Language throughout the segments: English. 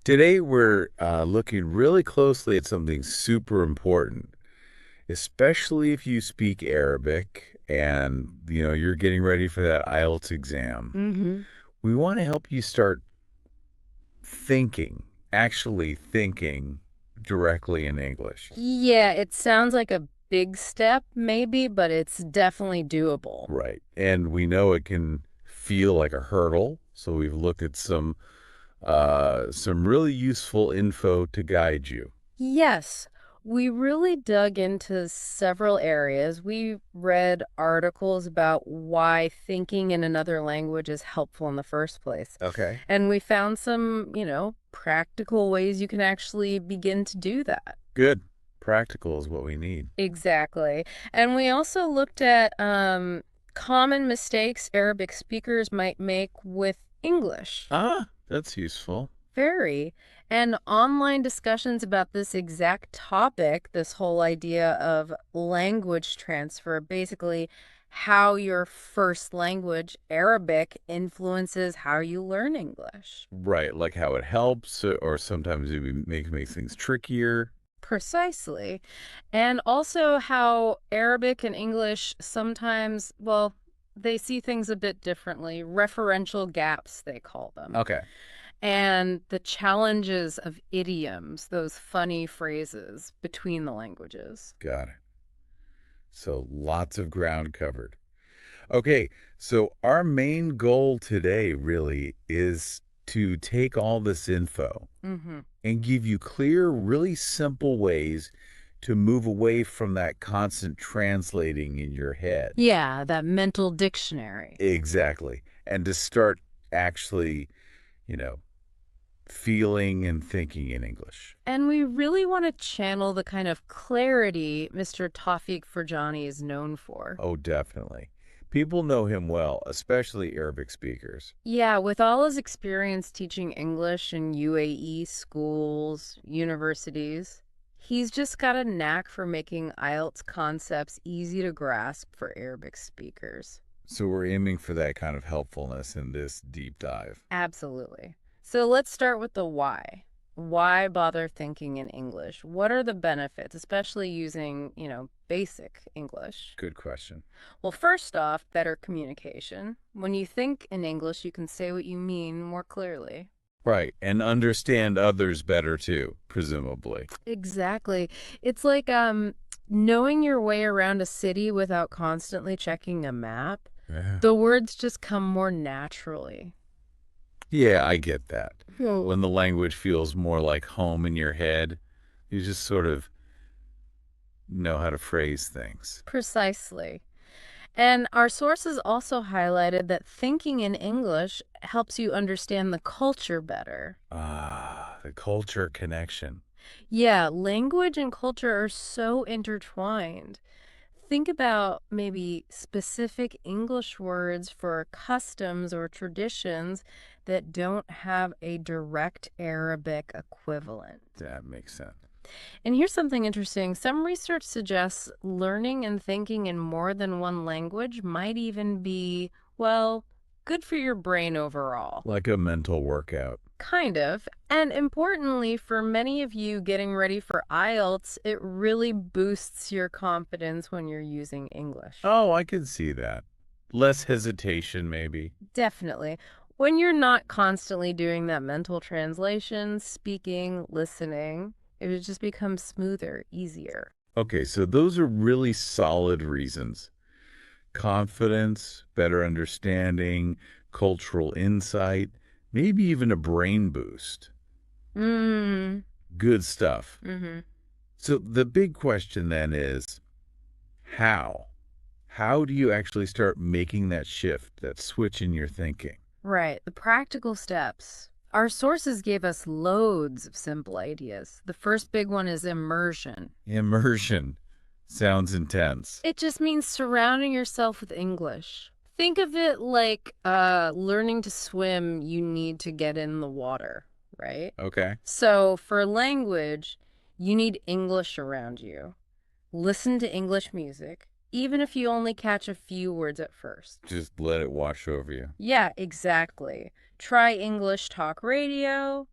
Today, we're looking really closely at something super important, especially if you speak Arabic and, you're getting ready for that IELTS exam. hmm We want to help you start thinking, actually thinking directly in English. Yeah, it sounds like a big step, maybe, but it's definitely doable. Right. And we know it can feel like a hurdle, so we've looked at some really useful info to guide you. Yes, we really dug into several areas. We read articles about why thinking in another language is helpful in the first place. Okay. And we found some, practical ways you can actually begin to do that. Good. Practical is what we need. Exactly. And we also looked at common mistakes Arabic speakers might make with English. Ah, that's useful. Very. And online discussions about this exact topic, this whole idea of language transfer, basically how your first language, Arabic, influences how you learn English. Right, like how it helps, or sometimes it makes things trickier. Precisely. And also how Arabic and English sometimes, well, they see things a bit differently. Referential gaps, they call them. Okay, And the challenges of idioms, those funny phrases between the languages. got it. So lots of ground covered. Okay, so our main goal today really is to take all this info hmm and give you clear, really simple ways to move away from that constant translating in your head. Yeah, that mental dictionary. Exactly. And to start actually, you know, feeling and thinking in English. And we really want to channel the kind of clarity Mr. Taoufik Ferjani is known for. Oh, definitely. People know him well, especially Arabic speakers. Yeah, with all his experience teaching English in UAE schools, universities, he's just got a knack for making IELTS concepts easy to grasp for Arabic speakers. So we're aiming for that kind of helpfulness in this deep dive. Absolutely. So let's start with the why. Why bother thinking in English? What are the benefits, especially using, basic English? Good question. Well, first off, better communication. When you think in English, you can say what you mean more clearly. Right, and understand others better too, presumably. Exactly. It's like knowing your way around a city without constantly checking a map. Yeah. The words just come more naturally. Yeah, I get that. Hmm. When the language feels more like home in your head, you just sort of know how to phrase things. Precisely. And our sources also highlighted that thinking in English helps you understand the culture better. Ah, the culture connection. Yeah, language and culture are so intertwined. Think about maybe specific English words for customs or traditions that don't have a direct Arabic equivalent. That makes sense. And here's something interesting. Some research suggests learning and thinking in more than one language might even be, well, good for your brain overall. Like a mental workout. Kind of. And importantly, for many of you getting ready for IELTS, it really boosts your confidence when you're using English. Oh, I can see that. Less hesitation, maybe. Definitely. When you're not constantly doing that mental translation, speaking, listening, it just becomes smoother, easier. Okay, so those are really solid reasons. Confidence, better understanding, cultural insight, maybe even a brain boost. Mm. Good stuff. Mm-hmm. So the big question then is how? How do you actually start making that shift, that switch in your thinking? Right, the practical steps. Our sources gave us loads of simple ideas. The first big one is immersion. Immersion sounds intense. It just means surrounding yourself with English. Think of it like learning to swim, you need to get in the water, right? Okay. So for language, you need English around you. Listen to English music, even if you only catch a few words at first. Just let it wash over you. Yeah, exactly. Try English talk radio,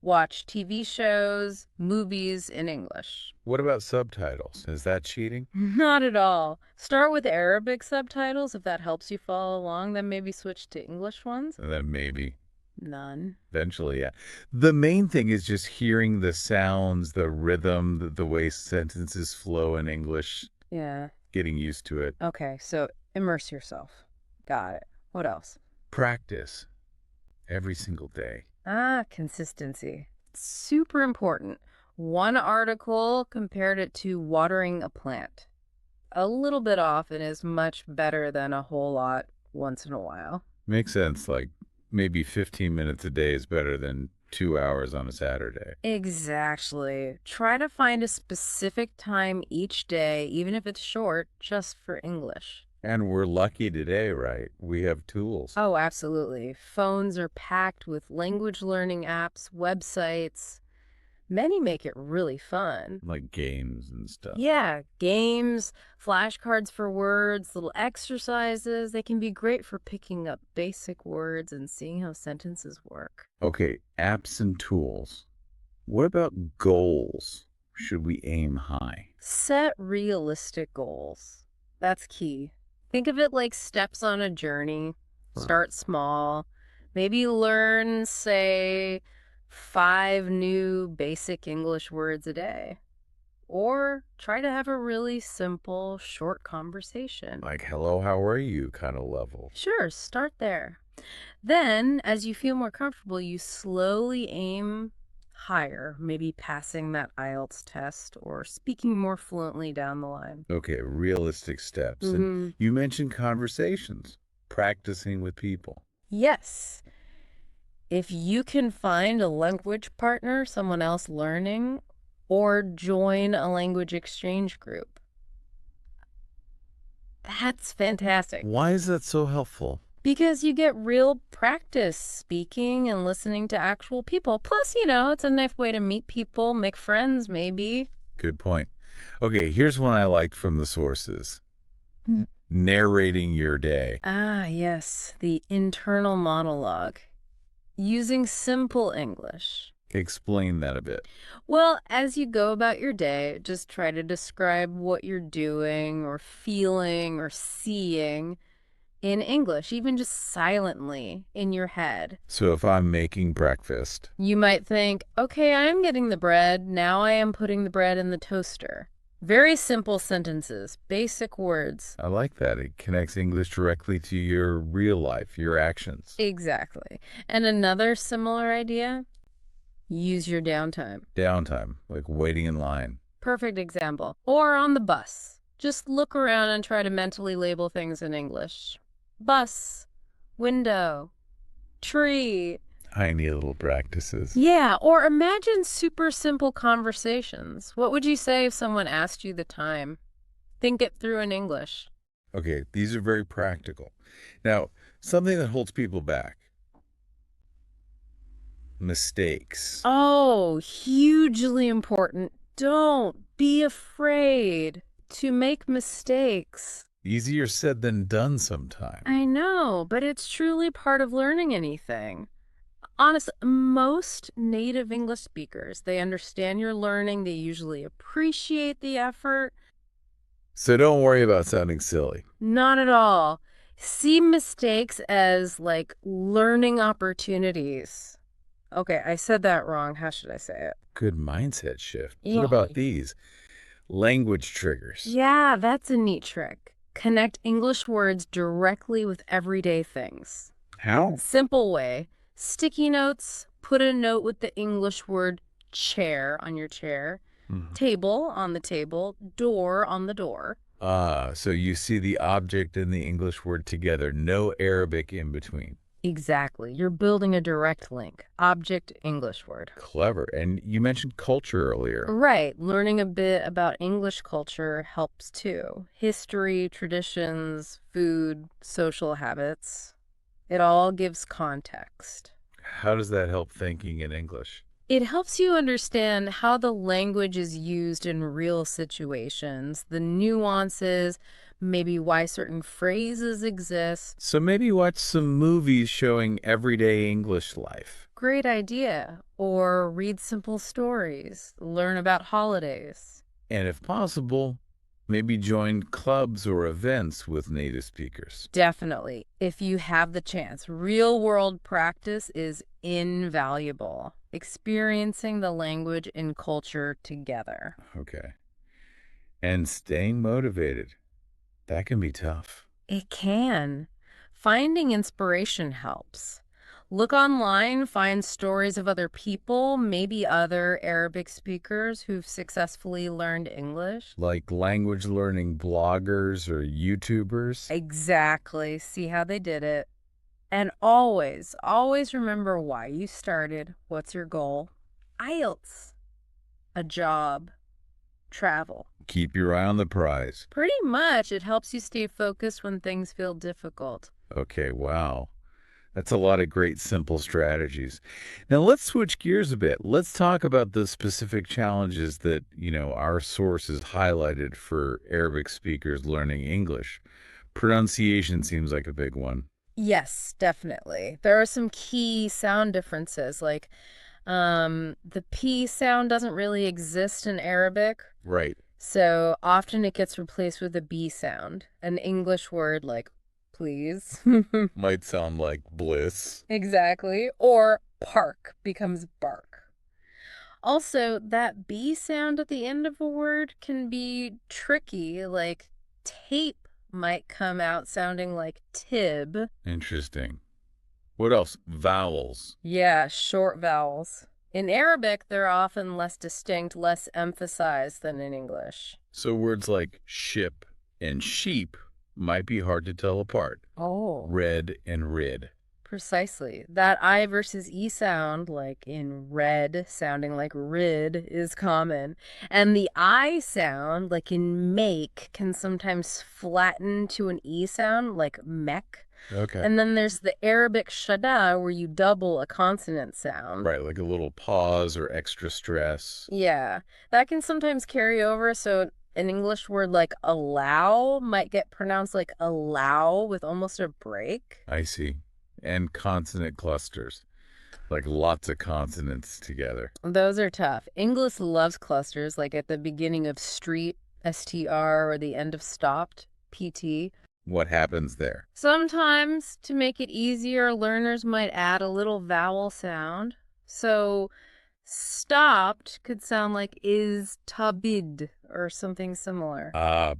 Watch TV shows, movies in English. What about subtitles? Is that cheating? Not at all. Start with Arabic subtitles if that helps you follow along, then maybe switch to English ones. And then maybe. None. Eventually, yeah. The main thing is just hearing the sounds, the rhythm, the way sentences flow in English, Yeah. getting used to it. Okay, so immerse yourself. Got it. What else? Practice every single day. Consistency. Super important. One article compared it to watering a plant. A little bit often is much better than a whole lot once in a while. Makes sense. Like maybe 15 minutes a day is better than 2 hours on a Saturday. Exactly. Try to find a specific time each day, even if it's short, just for English. And we're lucky today, right? We have tools. Oh, absolutely. Phones are packed with language learning apps, websites. Many make it really fun. Like games and stuff. Yeah, games, flashcards for words, little exercises. They can be great for picking up basic words and seeing how sentences work. Okay, apps and tools. What about goals? Should we aim high? Set realistic goals. That's key. Think of it like steps on a journey. Start small. Maybe learn, say, 5 new basic English words a day. Or try to have a really simple, short conversation. Like, hello, how are you kind of level. Sure, start there. Then, as you feel more comfortable, you slowly aim higher, maybe passing that IELTS test or speaking more fluently down the line. Okay, realistic steps. And you mentioned conversations, practicing with people. Yes. If you can find a language partner, someone else learning, or join a language exchange group, that's fantastic. Why is that so helpful? Because you get real practice speaking and listening to actual people. Plus, it's a nice way to meet people, make friends, maybe. Good point. Okay, here's one I liked from the sources. Narrating your day. Ah, yes, the internal monologue. Using simple English. Explain that a bit. Well, as you go about your day, just try to describe what you're doing or feeling or seeing in English, even just silently in your head. So if I'm making breakfast, You might think, okay, I am getting the bread. Now I am putting the bread in the toaster. Very simple sentences, basic words. I like that. It connects English directly to your real life, your actions. Exactly. And another similar idea, use your downtime. Downtime, like waiting in line. Perfect example. Or on the bus. Just look around and try to mentally label things in English. Bus, window, tree. Tiny little practices. Yeah, or imagine super simple conversations. What would you say if someone asked you the time? Think it through in English. Okay, these are very practical. Now, something that holds people back. Mistakes. Oh, hugely important. Don't be afraid to make mistakes. Easier said than done sometimes. I know, but it's truly part of learning anything. Honestly, most native English speakers, they understand you're learning. They usually appreciate the effort. So don't worry about sounding silly. Not at all. See mistakes as like learning opportunities. Okay, I said that wrong. How should I say it? Good mindset shift. Yeah. What about these? Language triggers. Yeah, that's a neat trick. Connect English words directly with everyday things. How? Simple way. Sticky notes, put a note with the English word chair on your chair, table on the table, door on the door. So you see the object and the English word together, no Arabic in between. Exactly. You're building a direct link. Object, English word. Clever. And you mentioned culture earlier. Right. Learning a bit about English culture helps too. History, traditions, food, social habits. It all gives context. How does that help thinking in English? It helps you understand how the language is used in real situations, the nuances, maybe why certain phrases exist. So maybe watch some movies showing everyday English life. Great idea. Or read simple stories, learn about holidays. And if possible, maybe join clubs or events with native speakers. Definitely. If you have the chance, real world practice is invaluable. Experiencing the language and culture together. Okay. And staying motivated. That can be tough. It can. Finding inspiration helps. Look online, find stories of other people, maybe other Arabic speakers who've successfully learned English. Like language learning bloggers or YouTubers. Exactly. See how they did it. And always, always remember why you started. What's your goal? IELTS, a job, travel. Keep your eye on the prize. Pretty much, it helps you stay focused when things feel difficult. Okay, wow. That's a lot of great simple strategies. Now let's switch gears a bit. Let's talk about the specific challenges that, our sources highlighted for Arabic speakers learning English. Pronunciation seems like a big one. Yes, definitely. There are some key sound differences, like the P sound doesn't really exist in Arabic. Right. So often it gets replaced with a B sound, an English word like please. Might sound like bliss. Exactly. Or park becomes bark. Also, that B sound at the end of a word can be tricky, like tape might come out sounding like tib. Interesting. What else? Vowels. Yeah, short vowels. In Arabic, they're often less distinct, less emphasized than in English. So words like ship and sheep might be hard to tell apart. Oh. Red and rid. Precisely. That I versus E sound, like in red, sounding like rid, is common. And the I sound, like in make, can sometimes flatten to an E sound, like mech. Okay. And then there's the Arabic shada, where you double a consonant sound. Right, like a little pause or extra stress. Yeah, that can sometimes carry over. So an English word like allow might get pronounced like allow with almost a break. I see. And consonant clusters, like lots of consonants together. Those are tough. English loves clusters, like at the beginning of street, STR, or the end of stopped, PT. What happens there? Sometimes, to make it easier, learners might add a little vowel sound. So, stopped could sound like is tabid or something similar.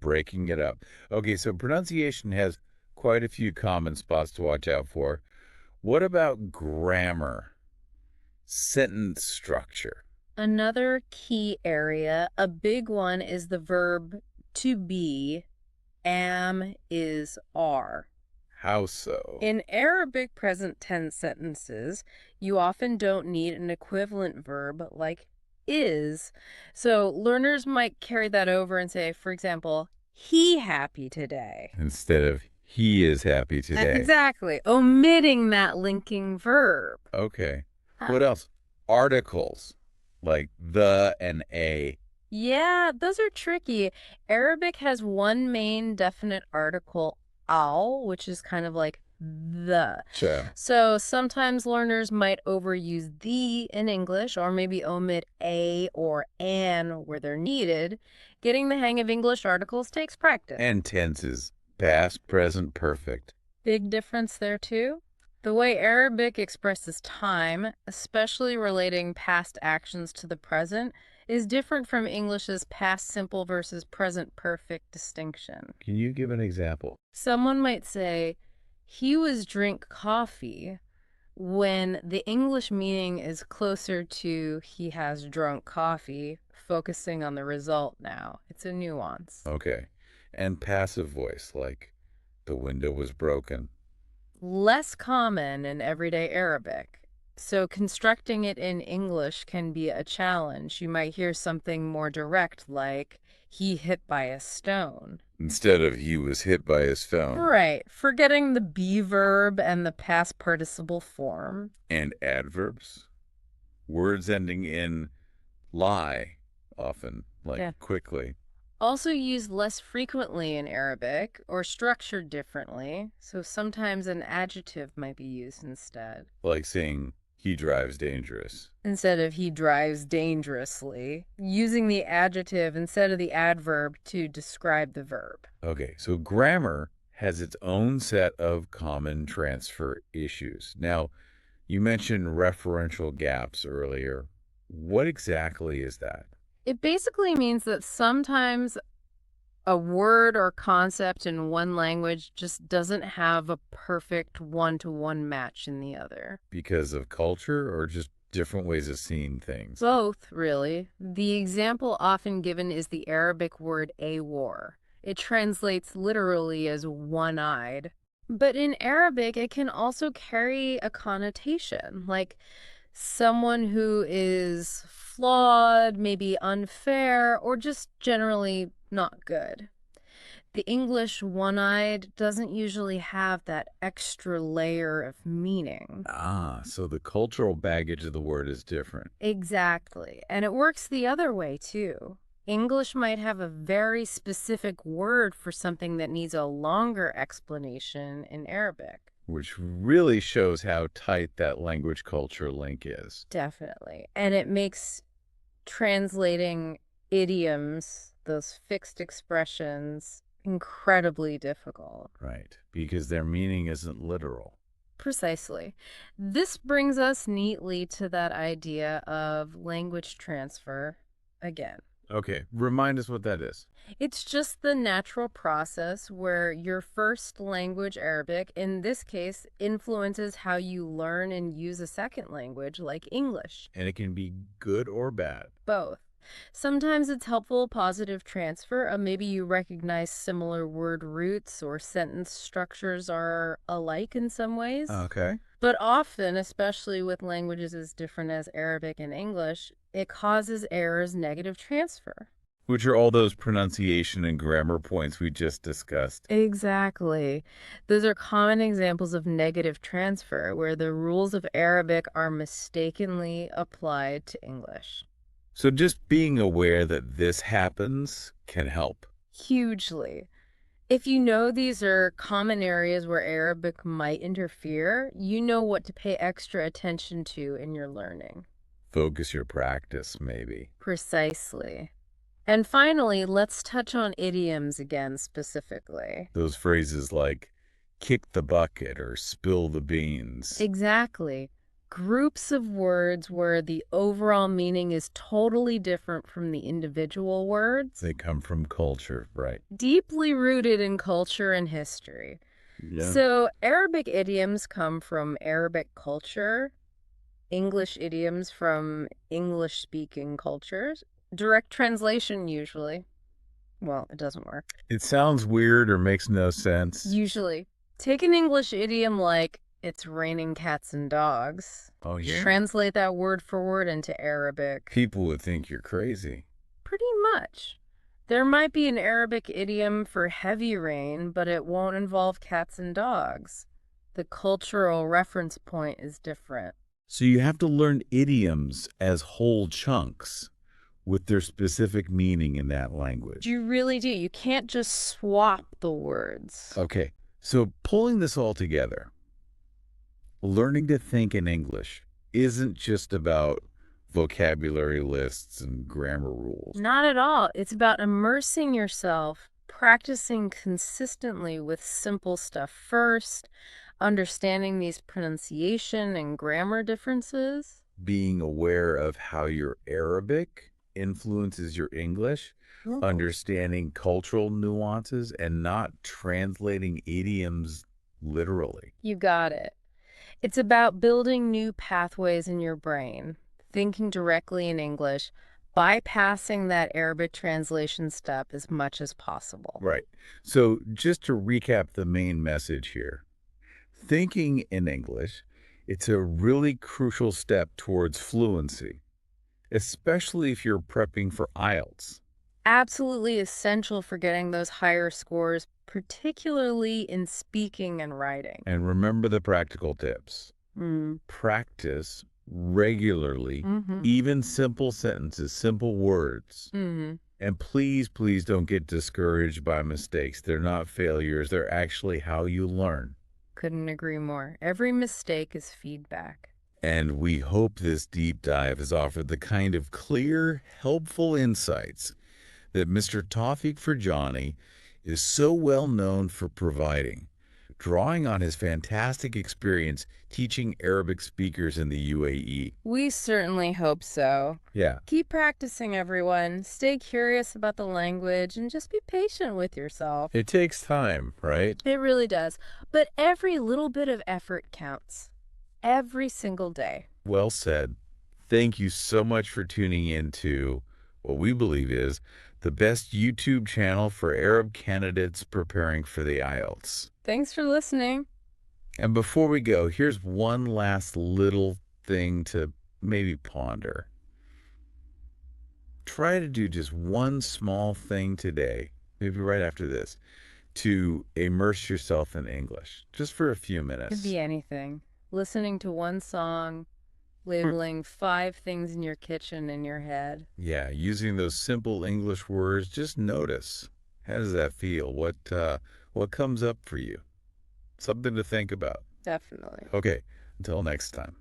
Breaking it up. Okay, so pronunciation has quite a few common spots to watch out for. What about grammar? Sentence structure. Another key area, a big one, is the verb to be. Am is are. How so? In Arabic present tense sentences, you often don't need an equivalent verb like is. So learners might carry that over and say, for example, he happy today. Instead of he is happy today. Exactly. Omitting that linking verb. Okay. What else? Articles like the and a. Yeah, those are tricky. Arabic has one main definite article, al, which is kind of like the. Sure. So sometimes learners might overuse the in English, or maybe omit a or an where they're needed. Getting the hang of English articles takes practice. And tenses. Past, present, perfect. Big difference there too. The way Arabic expresses time, especially relating past actions to the present, is different from English's past simple versus present perfect distinction. Can you give an example? Someone might say, he was drink coffee, when the English meaning is closer to he has drunk coffee, focusing on the result now. It's a nuance. Okay. And passive voice, like the window was broken. Less common in everyday Arabic. So constructing it in English can be a challenge. You might hear something more direct like, he hit by a stone. Instead of he was hit by a stone. Right. Forgetting the be verb and the past participle form. And adverbs. Words ending in lie, often, like Yeah. quickly. Also used less frequently in Arabic or structured differently, so sometimes an adjective might be used instead. Like saying, he drives dangerous. Instead of he drives dangerously, using the adjective instead of the adverb to describe the verb. Okay, so grammar has its own set of common transfer issues. Now, you mentioned referential gaps earlier. What exactly is that? It basically means that sometimes a word or concept in one language just doesn't have a perfect one-to-one match in the other. Because of culture or just different ways of seeing things? Both, really. The example often given is the Arabic word awar. It translates literally as one-eyed. But in Arabic, it can also carry a connotation, like someone who is flawed, maybe unfair, or just generally not good. The English one-eyed doesn't usually have that extra layer of meaning. Ah, so the cultural baggage of the word is different. Exactly. And it works the other way, too. English might have a very specific word for something that needs a longer explanation in Arabic. Which really shows how tight that language culture link is. Definitely. And it makes translating idioms, those fixed expressions, incredibly difficult. Right, because their meaning isn't literal. Precisely. This brings us neatly to that idea of language transfer again. Okay, remind us what that is. It's just the natural process where your first language, Arabic, in this case, influences how you learn and use a second language like English. And it can be good or bad. Both. Sometimes it's helpful, positive transfer. Maybe you recognize similar word roots or sentence structures are alike in some ways. Okay. But often, especially with languages as different as Arabic and English, it causes errors, negative transfer. Which are all those pronunciation and grammar points we just discussed. Exactly. Those are common examples of negative transfer where the rules of Arabic are mistakenly applied to English. So just being aware that this happens can help. Hugely. If you know these are common areas where Arabic might interfere, you know what to pay extra attention to in your learning. Focus your practice, maybe. Precisely. And finally, let's touch on idioms again specifically. Those phrases like kick the bucket or spill the beans. Exactly. Groups of words where the overall meaning is totally different from the individual words. They come from culture, right? Deeply rooted in culture and history. Yeah. So Arabic idioms come from Arabic culture, English idioms from English-speaking cultures. Direct translation, usually. Well, it doesn't work. It sounds weird or makes no sense. Usually. Take an English idiom like, it's raining cats and dogs. Oh, yeah? Translate that word for word into Arabic. People would think you're crazy. Pretty much. There might be an Arabic idiom for heavy rain, but it won't involve cats and dogs. The cultural reference point is different. So you have to learn idioms as whole chunks with their specific meaning in that language. You really do. You can't just swap the words. Okay, so pulling this all together, learning to think in English isn't just about vocabulary lists and grammar rules. Not at all. It's about immersing yourself, practicing consistently with simple stuff first, understanding these pronunciation and grammar differences. Being aware of how your Arabic influences your English, understanding cultural nuances, and not translating idioms literally. You got it. It's about building new pathways in your brain, thinking directly in English, bypassing that Arabic translation step as much as possible. Right. So just to recap the main message here, thinking in English, it's a really crucial step towards fluency, especially if you're prepping for IELTS. Absolutely essential for getting those higher scores, particularly in speaking and writing. And remember the practical tips. Practice regularly, even simple sentences, simple words. And please, please don't get discouraged by mistakes. They're not failures. They're actually how you learn. Couldn't agree more. Every mistake is feedback. And we hope this deep dive has offered the kind of clear, helpful insights that Mr. Taoufik Ferjani is so well known for providing, drawing on his fantastic experience teaching Arabic speakers in the UAE. We certainly hope so. Yeah. Keep practicing, everyone. Stay curious about the language and just be patient with yourself. It takes time, right? It really does. But every little bit of effort counts. Every single day. Well said. Thank you so much for tuning in to what we believe is the best YouTube channel for Arab candidates preparing for the IELTS. Thanks for listening. And before we go, here's one last little thing to maybe ponder. Try to do just one small thing today, maybe right after this, to immerse yourself in English, just for a few minutes. Could be anything. Listening to one song, labeling 5 things in your kitchen in your head. Yeah, using those simple English words, just notice. How does that feel? What comes up for you? Something to think about. Definitely. Okay, until next time.